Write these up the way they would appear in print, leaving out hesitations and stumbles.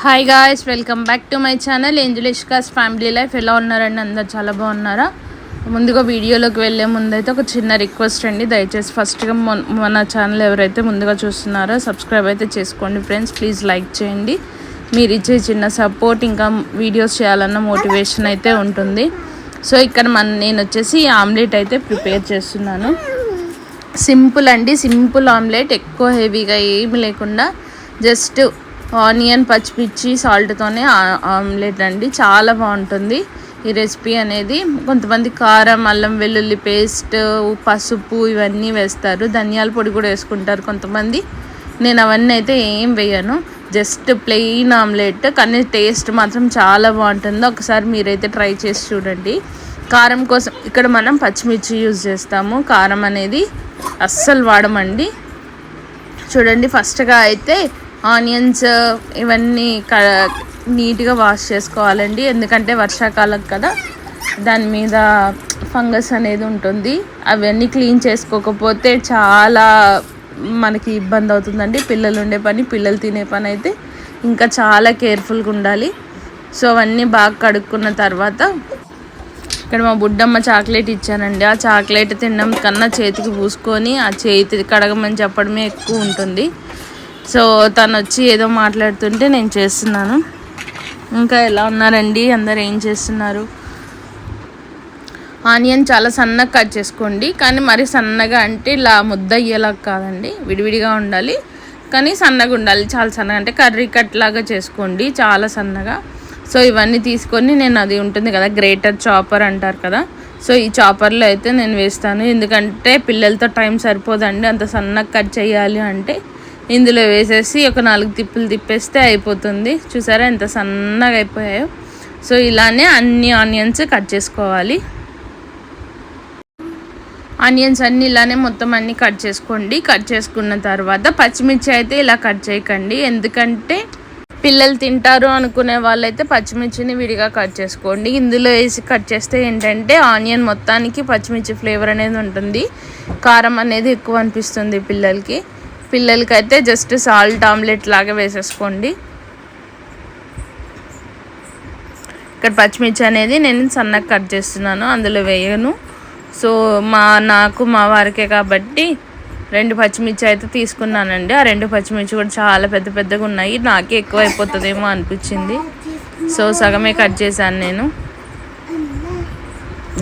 Hi guys, welcome back to my channel Angelishka's family life. ఎలా ఉన్నారండి? అందరు చాలా బాగున్నారా? ముందుగా వీడియోలోకి వెళ్ళే ముందైతే ఒక చిన్న రిక్వెస్ట్ అండి, దయచేసి ఫస్ట్గా మన ఛానల్ ఎవరైతే ముందుగా చూస్తున్నారో సబ్స్క్రైబ్ అయితే చేసుకోండి ఫ్రెండ్స్. ప్లీజ్ లైక్ చేయండి. మీరు ఇచ్చే చిన్న సపోర్ట్ ఇంకా వీడియోస్ చేయాలన్న మోటివేషన్ అయితే ఉంటుంది. సో ఇక్కడ నేను వచ్చేసి ఆమ్లెట్ అయితే ప్రిపేర్ చేస్తున్నాను. సింపుల్ అండి, సింపుల్ ఆమ్లెట్, ఎక్కువ హెవీగా ఏమి లేకుండా జస్ట్ ఆనియన్, పచ్చిమిర్చి, సాల్ట్తోనే ఆమ్లెట్ అండి. చాలా బాగుంటుంది ఈ రెసిపీ అనేది. కొంతమంది కారం, అల్లం వెల్లుల్లి పేస్ట్, పసుపు ఇవన్నీ వేస్తారు, ధనియాల పొడి కూడా వేసుకుంటారు కొంతమంది. నేను అవన్నీ అయితే ఏం వేయను, జస్ట్ ప్లెయిన్ ఆమ్లెట్. కానీ టేస్ట్ మాత్రం చాలా బాగుంటుంది. ఒకసారి మీరైతే ట్రై చేసి చూడండి. కారం కోసం ఇక్కడ మనం పచ్చిమిర్చి యూజ్ చేస్తాము, కారం అనేది అస్సలు వాడమండి. చూడండి, ఫస్ట్గా అయితే ఆనియన్స్ ఇవన్నీ నీట్గా వాష్ చేసుకోవాలండి. ఎందుకంటే వర్షాకాలం కదా, దాని మీద ఫంగస్ అనేది ఉంటుంది. అవన్నీ క్లీన్ చేసుకోకపోతే చాలా మనకి ఇబ్బంది అవుతుందండి. పిల్లలు ఉండే పని, పిల్లలు తినే పని అయితే ఇంకా చాలా కేర్ఫుల్గా ఉండాలి. సో అవన్నీ బాగా కడుక్కున్న తర్వాత ఇక్కడ మా బుడ్డమ్మ చాక్లెట్ ఇచ్చానండి. ఆ చాక్లెట్ తినడం కన్నా చేతికి పూసుకొని ఆ చేతి కడగమని చెప్పడమే ఎక్కువ ఉంటుంది. సో తను వచ్చి ఏదో మాట్లాడుతుంటే నేను చేస్తున్నాను. ఇంకా ఎలా ఉన్నారండి అందరు? ఏం చేస్తున్నారు? ఆనియన్ చాలా సన్నగా కట్ చేసుకోండి, కానీ మరి సన్నగా అంటే ఇలా ముద్ద అయ్యేలా కాదండి, విడివిడిగా ఉండాలి. కానీ సన్నగా ఉండాలి, చాలా సన్నగా అంటే కర్రీ కట్ లాగా చేసుకోండి, చాలా సన్నగా. సో ఇవన్నీ తీసుకొని నేను, అది ఉంటుంది కదా గ్రేటర్ చాపర్ అంటారు కదా, సో ఈ చాపర్లో అయితే నేను వేస్తాను. ఎందుకంటే పిల్లలతో టైం సరిపోదండి, అంత సన్నగా కట్ చేయాలి అంటే. ఇందులో వేసేసి ఒక 4 తిప్పులు తిప్పేస్తే అయిపోతుంది. చూసారా ఎంత సన్నగా అయిపోయాయో? సో ఇలానే అన్ని ఆనియన్స్ కట్ చేసుకోవాలి. ఆనియన్స్ అన్నీ ఇలానే మొత్తం అన్నీ కట్ చేసుకోండి. కట్ చేసుకున్న తర్వాత పచ్చిమిర్చి అయితే ఇలా కట్ చేయకండి, ఎందుకంటే పిల్లలు తింటారు అనుకునే వాళ్ళైతే పచ్చిమిర్చిని విడిగా కట్ చేసుకోండి. ఇందులో వేసి కట్ చేస్తే ఏంటంటే ఆనియన్ మొత్తానికి పచ్చిమిర్చి ఫ్లేవర్ అనేది ఉంటుంది, కారం అనేది ఎక్కువ అనిపిస్తుంది పిల్లలకి అయితే జస్ట్ సాల్ట్ ఆమ్లెట్ లాగా వేసేసుకోండి. ఇక్కడ పచ్చిమిర్చి అనేది నేను సన్నగా కట్ చేస్తున్నాను, అందులో వేయను. సో నాకు మా వారికే కాబట్టి 2 పచ్చిమిర్చి అయితే తీసుకున్నానండి. ఆ 2 పచ్చిమిర్చి కూడా చాలా పెద్ద పెద్దగా ఉన్నాయి, నాకే ఎక్కువ అయిపోతుందేమో అనిపించింది. సో సగమే కట్ చేశాను నేను.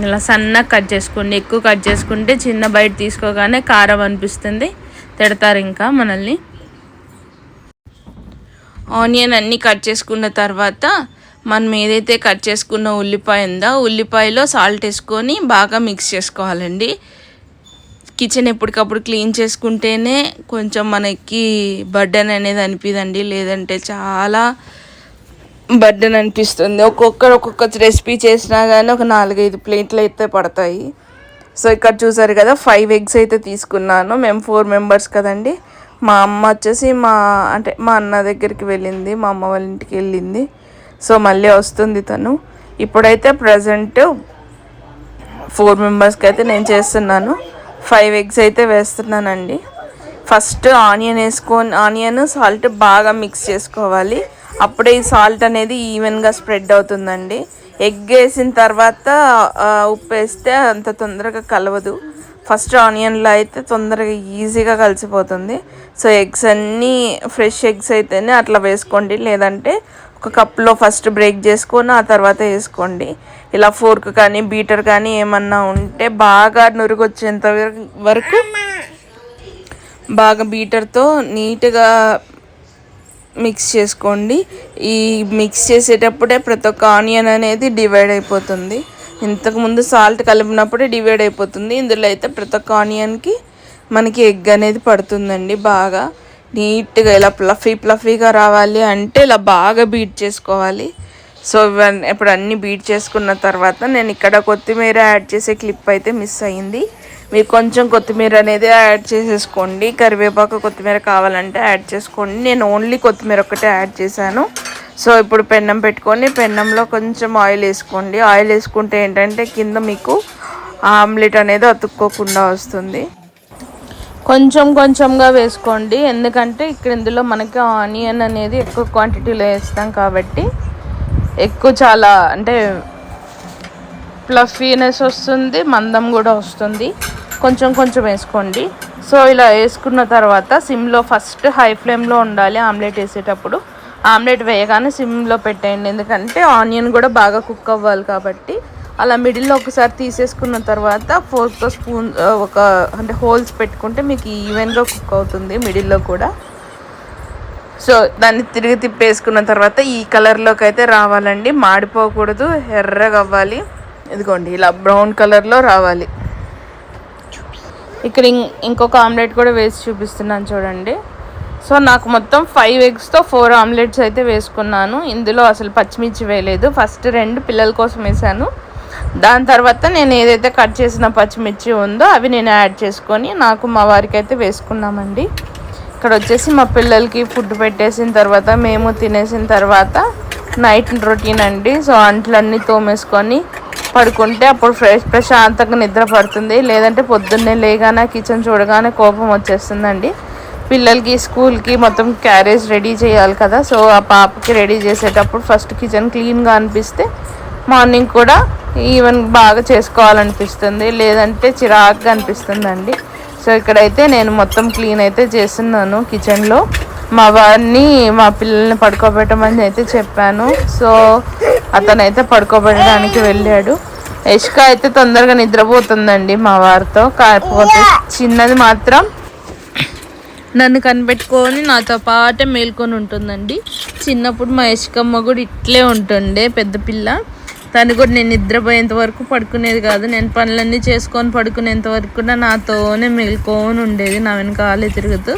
ఇలా సన్నగా కట్ చేసుకోండి. ఎక్కువ కట్ చేసుకుంటే చిన్న బైట్ తీసుకోగానే కారం అనిపిస్తుంది, తిడతారు ఇంకా మనల్ని. ఆనియన్ అన్నీ కట్ చేసుకున్న తర్వాత మనం ఏదైతే కట్ చేసుకున్న ఉల్లిపాయ ఉందో ఉల్లిపాయలో సాల్ట్ వేసుకొని బాగా మిక్స్ చేసుకోవాలండి. కిచెన్ ఎప్పటికప్పుడు క్లీన్ చేసుకుంటేనే కొంచెం మనకి బర్డెన్ అనేది అనిపిదండి, లేదంటే చాలా బర్డెన్ అనిపిస్తుంది. ఒక్కొక్క రెసిపీ చేసినా కానీ ఒక 4-5 ప్లేట్లు అయితే పడతాయి. సో ఇక్కడ చూసారు కదా, 5 ఎగ్స్ అయితే తీసుకున్నాను. మేము 4 మెంబర్స్ కదండి. మా అమ్మ వచ్చేసి మా అన్న దగ్గరికి వెళ్ళింది, మా అమ్మ వాళ్ళ ఇంటికి వెళ్ళింది. సో మళ్ళీ వస్తుంది తను. ఇప్పుడైతే ప్రజెంట్ 4 మెంబర్స్కి అయితే నేను చేస్తున్నాను. 5 ఎగ్స్ అయితే వేస్తున్నానండి. ఫస్ట్ ఆనియన్ సాల్ట్ బాగా మిక్స్ చేసుకోవాలి, అప్పుడే ఈ సాల్ట్ అనేది ఈవెన్గా స్ప్రెడ్ అవుతుందండి. ఎగ్ వేసిన తర్వాత ఉప్పు వేస్తే అంత తొందరగా కలవదు. ఫస్ట్ ఆనియన్లో అయితే తొందరగా ఈజీగా కలిసిపోతుంది. సో ఎగ్స్ అన్నీ ఫ్రెష్ ఎగ్స్ అయితేనే అట్లా వేసుకోండి, లేదంటే ఒక కప్లో ఫస్ట్ బ్రేక్ చేసుకొని ఆ తర్వాత వేసుకోండి. ఇలా ఫోర్క్ కానీ బీటర్ కానీ ఏమన్నా ఉంటే బాగా నురుగు వచ్చేంత వరకు బాగా బీటర్తో నీట్గా మిక్స్ చేసుకోండి. ఈ మిక్స్ చేసేటప్పుడే ప్రతి ఒక్క ఆనియన్ అనేది డివైడ్ అయిపోతుంది. ఇంతకుముందు సాల్ట్ కలిపినప్పుడే డివైడ్ అయిపోతుంది. ఇందులో అయితే ప్రతి ఒక్క ఆనియన్కి మనకి ఎగ్ అనేది పడుతుందండి. బాగా నీట్గా ఇలా ప్లఫీగా రావాలి అంటే ఇలా బాగా బీట్ చేసుకోవాలి. సో ఇప్పుడు అన్నీ బీట్ చేసుకున్న తర్వాత నేను ఇక్కడ కొత్తిమీర యాడ్ చేసే క్లిప్ అయితే మిస్ అయ్యింది. మీరు కొంచెం కొత్తిమీర అనేది యాడ్ చేసేసుకోండి, కరివేపాకు కొత్తిమీర కావాలంటే యాడ్ చేసుకోండి. నేను ఓన్లీ కొత్తిమీర ఒకటే యాడ్ చేశాను. సో ఇప్పుడు పెన్నం పెట్టుకొని పెన్నంలో కొంచెం ఆయిల్ వేసుకోండి. ఆయిల్ వేసుకుంటే ఏంటంటే కింద మీకు ఆమ్లెట్ అనేది అతుక్కోకుండా వస్తుంది. కొంచెం కొంచెంగా వేసుకోండి, ఎందుకంటే ఇక్కడ ఇందులో మనకి ఆనియన్ అనేది ఎక్కువ క్వాంటిటీలో వేస్తాం కాబట్టి ఎక్కువ చాలా అంటే ఫ్లఫీనెస్ వస్తుంది, మందం కూడా వస్తుంది. కొంచెం కొంచెం వేసుకోండి. సో ఇలా వేసుకున్న తర్వాత సిమ్లో ఫస్ట్ హై ఫ్లేమ్లో ఉండాలి. ఆమ్లెట్ వేసేటప్పుడు ఆమ్లెట్ వేయగానే సిమ్లో పెట్టేయండి, ఎందుకంటే ఆనియన్ కూడా బాగా కుక్ అవ్వాలి కాబట్టి. అలా మిడిల్లో ఒకసారి తీసేసుకున్న తర్వాత ఫోర్క్తో స్పూన్ అంటే హోల్స్ పెట్టుకుంటే మీకు ఈవెన్గా కుక్ అవుతుంది మిడిల్లో కూడా. సో దాన్ని తిరిగి తిప్పేసుకున్న తర్వాత ఈ కలర్లోకి అయితే రావాలండి, మాడిపోకూడదు, ఎర్రగా అవ్వాలి. ఇదిగోండి ఇలా బ్రౌన్ కలర్లో రావాలి. ఇక్కడ ఇంకొక ఆమ్లెట్ కూడా వేసి చూపిస్తున్నాను చూడండి. సో నాకు మొత్తం 5 ఎగ్స్తో 4 ఆమ్లెట్స్ అయితే వేసుకున్నాను. ఇందులో అసలు పచ్చిమిర్చి వేయలేదు, ఫస్ట్ 2 పిల్లల కోసం వేసాను. దాని తర్వాత నేను ఏదైతే కట్ చేసిన పచ్చిమిర్చి ఉందో అవి నేను యాడ్ చేసుకొని నాకు మా వారికి అయితే వేసుకున్నామండి. ఇక్కడ వచ్చేసి మా పిల్లలకి ఫుడ్ పెట్టేసిన తర్వాత మేము తినేసిన తర్వాత నైట్ రొటీన్ అండి. సో అంట్లన్నీ తోమేసుకొని పడుకుంటే అప్పుడు ప్రశాంతంగా నిద్ర పడుతుంది. లేదంటే పొద్దున్నే లేగానే కిచెన్ చూడగానే కోపం వచ్చేస్తుందండి. పిల్లలకి స్కూల్కి మొత్తం క్యారేజ్ రెడీ చేయాలి కదా. సో ఆ పాపకి రెడీ చేసేటప్పుడు ఫస్ట్ కిచెన్ క్లీన్గా అనిపిస్తే మార్నింగ్ కూడా ఈవెన్ బాగా చేసుకోవాలనిపిస్తుంది, లేదంటే చిరాకుగా అనిపిస్తుందండి. సో ఇక్కడైతే నేను మొత్తం క్లీన్ అయితే చేస్తున్నాను కిచెన్లో. మా వారిని మా పిల్లల్ని పడుకోబెట్టమని అయితే చెప్పాను. సో అతనైతే పడుకోబెట్టడానికి వెళ్ళాడు. యష్క అయితే తొందరగా నిద్రపోతుందండి మా వారితో, కాకపోతే చిన్నది మాత్రం నన్ను కనిపెట్టుకొని నాతో పాటే మేల్కొని ఉంటుందండి. చిన్నప్పుడు మా యష్కమ్మ కూడా ఇట్లే ఉంటుండే, పెద్ద పిల్ల. తను కూడా నేను నిద్రపోయేంత వరకు పడుకునేది కాదు, నేను పనులన్నీ చేసుకొని పడుకునేంత వరకు కూడా నాతోనే మేల్కొని ఉండేది, నా వెనకాలే తిరుగుతూ.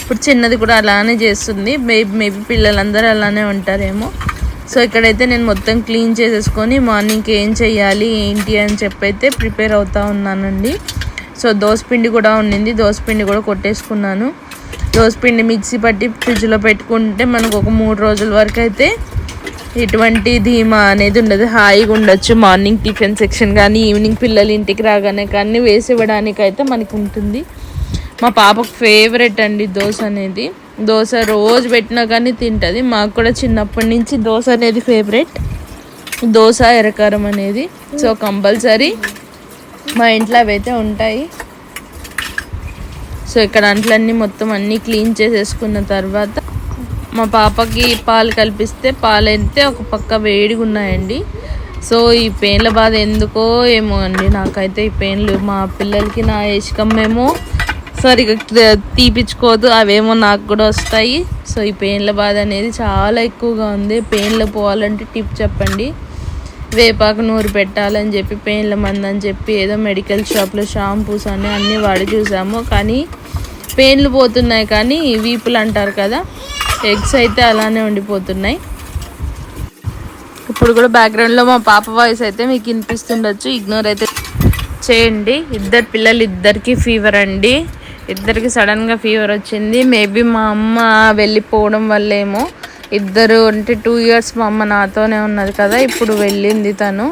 ఇప్పుడు చిన్నది కూడా అలానే చేస్తుంది. మేబీ పిల్లలందరూ అలానే ఉంటారేమో. సో ఇక్కడైతే నేను మొత్తం క్లీన్ చేసేసుకొని మార్నింగ్కి ఏం చెయ్యాలి ఏంటి అని చెప్పైతే ప్రిపేర్ అవుతూ ఉన్నానండి. సో దోసపిండి కూడా ఉండింది, దోసపిండి కూడా కొట్టేసుకున్నాను. దోసపిండి మిక్సీ పట్టి ఫ్రిడ్జ్లో పెట్టుకుంటే మనకు ఒక 3 రోజుల వరకు అయితే ఎటువంటి ధీమా అనేది ఉండదు, హాయిగా ఉండొచ్చు. మార్నింగ్ టిఫిన్ సెక్షన్ కానీ ఈవినింగ్ పిల్లలు ఇంటికి రాగానే కానీ వేసి ఇవ్వడానికి అయితే మనకు ఉంటుంది. మా పాపకు ఫేవరెట్ అండి దోశ అనేది. దోశ రోజు పెట్టినా కానీ తింటుంది. మాకు కూడా చిన్నప్పటి నుంచి దోశ అనేది ఫేవరెట్, దోశ ఎర్రకారం అనేది. సో కంపల్సరీ మా ఇంట్లో అవైతే ఉంటాయి. సో ఇక్కడ అంట్లన్నీ మొత్తం అన్నీ క్లీన్ చేసేసుకున్న తర్వాత మా పాపకి పాలు కల్పిస్తే పాలు అయితే ఒక పక్క వేడిగా ఉన్నాయండి. సో ఈ పెయిన్ల బాధ ఎందుకో ఏమో అండి, నాకైతే ఈ పెయిన్లు మా పిల్లలకి నా యష్కమ్మేమో సరిగా తీపించుకోదు, అవేమో నాకు కూడా వస్తాయి. సో ఈ పెయిన్ల బాధ అనేది చాలా ఎక్కువగా ఉంది. పెయిన్లు పోవాలంటే టిప్ చెప్పండి. వేపాకు నూరు పెట్టాలని చెప్పి పెయిన్ల మంది అని చెప్పి ఏదో మెడికల్ షాప్లో షాంపూస్ అని అన్నీ వాడి చూసాము, కానీ పెయిన్లు పోతున్నాయి కానీ వీపులు అంటారు కదా, ఎగ్స్ అయితే అలానే ఉండిపోతున్నాయి. ఇప్పుడు కూడా బ్యాక్గ్రౌండ్లో మా పాప వాయిస్ అయితే మీకు వినిపిస్తుండొచ్చు, ఇగ్నోర్ అయితే చేయండి. ఇద్దరికి ఫీవర్ అండి, ఇద్దరికి సడన్గా ఫీవర్ వచ్చింది. మేబీ మా అమ్మ వెళ్ళిపోవడం వల్లేమో. ఇద్దరు అంటే 2 years మా అమ్మ నాతోనే ఉన్నది కదా, ఇప్పుడు వెళ్ళింది తను.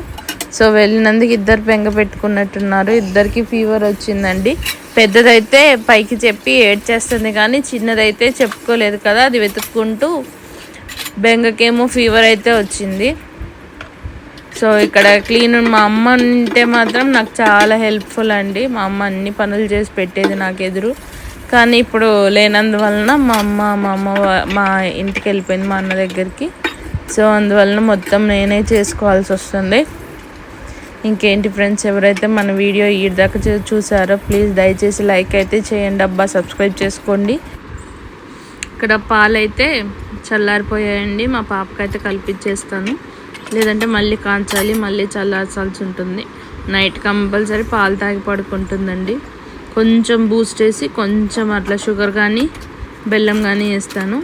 సో వెళ్ళినందుకు ఇద్దరు బెంగ పెట్టుకున్నట్టున్నారు, ఇద్దరికి ఫీవర్ వచ్చిందండి. పెద్దదైతే పైకి చెప్పి ఏడ్చేస్తుంది, కానీ చిన్నదైతే చెప్పుకోలేదు కదా, అది వెతుక్కుంటూ బెంగకేమో ఫీవర్ అయితే వచ్చింది. సో ఇక్కడ క్లీన్ మా అమ్మ ఉంటే మాత్రం నాకు చాలా హెల్ప్ఫుల్ అండి. మా అమ్మ అన్ని పనులు చేసి పెట్టేది నాకు ఎదురు. కానీ ఇప్పుడు లేనందువలన మా అమ్మ మా ఇంటికి వెళ్ళిపోయింది, మా అన్న దగ్గరికి. సో అందువలన మొత్తం నేనే చేసుకోవాల్సి వస్తుంది. ఇంకేంటి ఫ్రెండ్స్, ఎవరైతే మన వీడియో ఈ దాకా చూసారో ప్లీజ్ దయచేసి లైక్ అయితే చేయండి అబ్బా, సబ్స్క్రైబ్ చేసుకోండి. ఇక్కడ పాలైతే చల్లారిపోయాయండి, మా పాపకైతే కల్పించేస్తాను, లేదంటే మళ్ళీ కాంచాలి, మళ్ళీ చల్లార్చాల్సి ఉంటుంది. నైట్ కంపల్సరీ పాలు తాగి పడుకుంటుందండి. కొంచెం బూస్ట్ వేసి కొంచెం అట్లా షుగర్ కానీ బెల్లం కానీ వేస్తాను.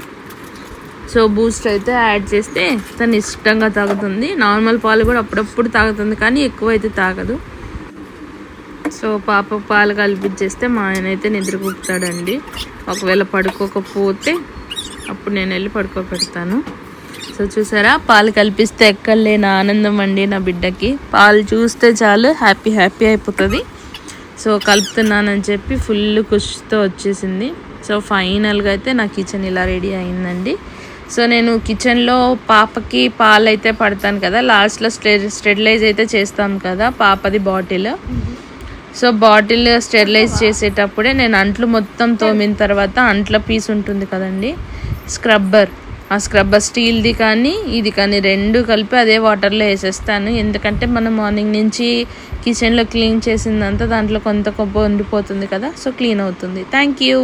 సో బూస్ట్ అయితే యాడ్ చేస్తే తను ఇష్టంగా తాగుతుంది. నార్మల్ పాలు కూడా అప్పుడప్పుడు తాగుతుంది, కానీ ఎక్కువ అయితే తాగదు. సో పాప పాలు కల్పించేస్తే మా ఆయన అయితే నిద్రపుతాడండి. ఒకవేళ పడుకోకపోతే అప్పుడు నేను వెళ్ళి పడుకోబెడతాను. సో చూసారా, పాలు కల్పిస్తే ఎక్కడలేని ఆనందం అండి నా బిడ్డకి. పాలు చూస్తే చాలు హ్యాపీ అయిపోతుంది. సో కలుపుతున్నానని చెప్పి ఫుల్ ఖుషితో వచ్చేసింది. సో ఫైనల్గా అయితే నా కిచెన్ ఇలా రెడీ అయిందండి. సో నేను కిచెన్లో పాపకి పాలు అయితే పడతాను కదా, లాస్ట్లో స్టెరిలైజ్ అయితే చేస్తాం కదా పాపది బాటిల్. సో బాటిల్ స్టెరిలైజ్ చేసేటప్పుడే నేను అంట్లు మొత్తం తోమిన తర్వాత అంట్ల పీస్ ఉంటుంది కదండి, స్క్రబ్బర్, ఆ స్క్రబ్బర్ స్టీల్ది కానీ ఇది కానీ రెండు కలిపి అదే వాటర్లో వేసేస్తాను. ఎందుకంటే మనం మార్నింగ్ నుంచి కిచెన్లో క్లీన్ చేసిందంతా దాంట్లో కొంత ఉండిపోతుంది కదా, సో క్లీన్ అవుతుంది. Thank you.